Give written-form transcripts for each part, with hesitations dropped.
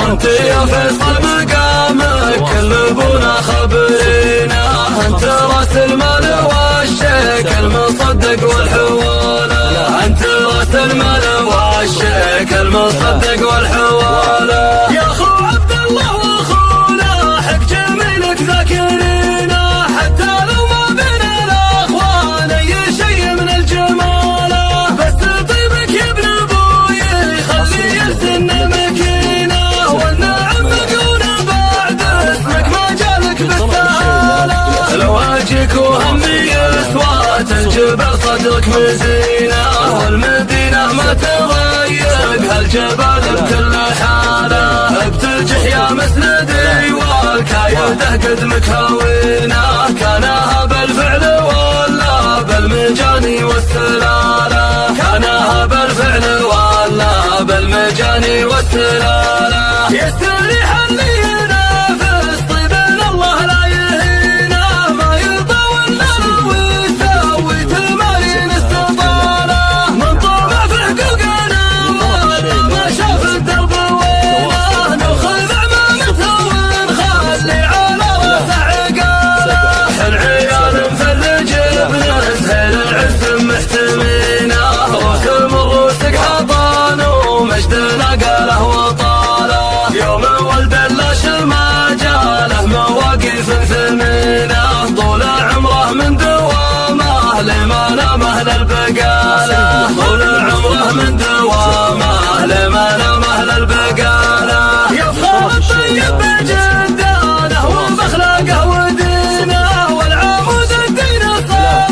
وانت يا فيصل مقامك كلبونا خبرينا، انت راس المال والشيك المصدق والحواله، انت راس المال والشيك المصدق والحواله. يا اخو عبد الله واخونا حق جميلك ذاكرينا، حتى لو ما بين الاخوان اي شيء من الجماله، بس طيبك يا ابن ابوي خلي السنه مكينه، والنعم مقونه بعد اسمك ما جالك بالسهاله. لو اجيك وهمي يسوى الجبل صدرك مزينه، والمدينه ما تضيق هالجبل بكل حاله، بترجح يا مسندي والكايده قد مكونة، كانها بالفعل ولا بالمجاني والسلاله، كانها بالفعل ولا بالمجاني والسلاله. يستريح اللي ينافس طيب الله لا يهينه، ما يطول له ويسوي تمارين استطاله، من طمع في حقوقنا ولا ما شاف الدرب وينه، ناخذ عمامته ونخلي على راسه عقاله. العيال مفرج بنزهل العز محتمينه، رسم الروسك حضان ومجدنا قاله وطاله، يوم ولد اللاش ما جاله مواقف ثمينه، طول عمره من دوامه لما نامه للبقاله، طول عمره من دوامه لما نامه للبقاله. يفخر الطيب بجدانه وباخلاقه ودينه، والعمود الدين صلى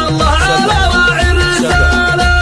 الله على راعي الرساله،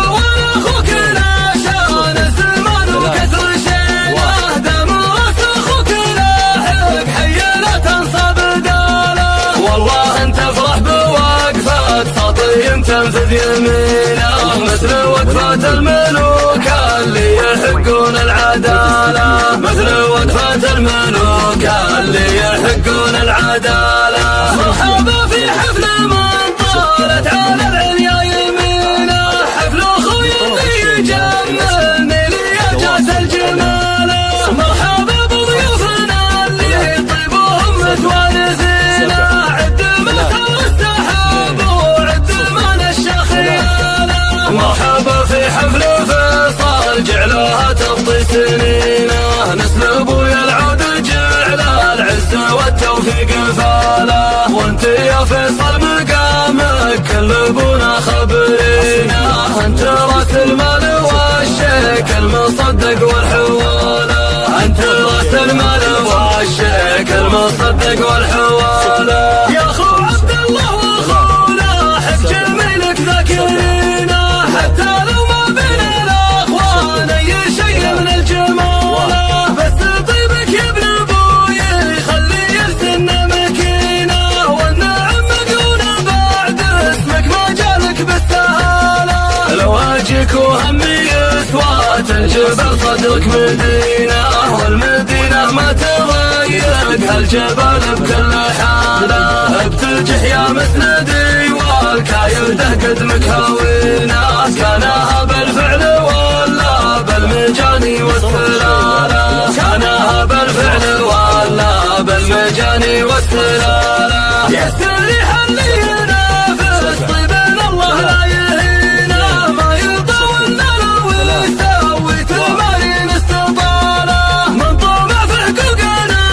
هو اخوك لا شان الزمان وكثر شينه، دم راس اخوك لاحق حي لا تنصب داله، والله انت افرح بوقفه سطي تنفذ يمينه، مثل وقفه الملوك اللي يحقون العداله، مثل وقفه الملوك اللي يحقون العداله. مرحبا في حفل من طالت على العليا يمينه، حفل اخوي اللي يجملني لي جات الجماله، مرحبا بضيوفنا اللي طيبهم متوانسينه، عد متى السحاب وعد من الشخياله، مرحبا في حفل فيصل جعلها تقضي سنينه، نسل ابويا العود جعل العز والتوفيق فاله، وانت يا فيصل مقامك كلبونا خبرينا، انت راس المال والشيك المصدق والحواله، انت راس المال والشيك المصدق والحواله. يا اخو عبد الله واخونا حق جميلك ذاكرينا، حتى لو ما بين الاخوان اي شيء من الجماله، بس طيبك يا ابن ابوي خلي السنه مكينه، والنعم مقونه بعد اسمك ما جالك بالسهاله. لو اجيك وهمي يسوى الجبل صدرك مدينه، والمدينه ما تضيق هالجبل بكل حاله، بترجح يا مسندي والكايده قد مكونة، كانها بالفعل ولا بالمجاني والسلاله، كانها بالفعل ولا بالمجاني والسلاله. يستريح اللي ينافس طيب الله لا يهينه، ما يطول له ويسوي تمارين استطاله، من طمع في حقوقنا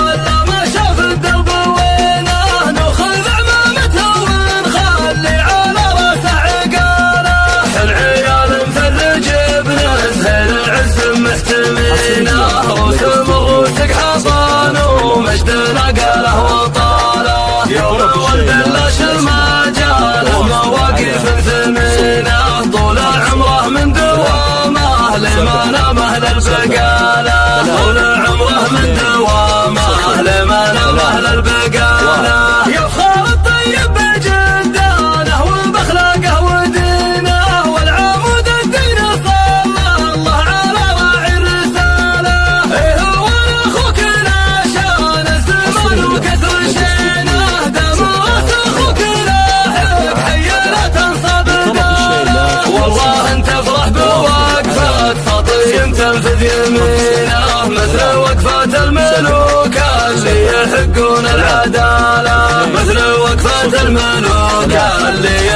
ولا ما شاف الدرب وينه، ناخذ عمامته ونخلي على راسه عقاله. العيال مفرج بنزهل العز محتمينه، رسم الروسك حصان ومجدنا قاله وطاله، يوم ولد اللاش ما جاله مواقف ثمينه، طول عمره من دوامه لما نامه للبقاله، طول عمره من دوامه لما نامه للبقاله. يفخر الطيب بجدانه وباخلاقه ودينه، والعمود الدين صلى الله على راعي الرساله، هو اخوك لا شان الزمان وكثر شينه، دم راس اخوك لاحق حي لا تنصب داله، والله انت افرح بوقفه سطي تنفذ يمينه، يحققون العدالة مثل وقفة الملوك اللي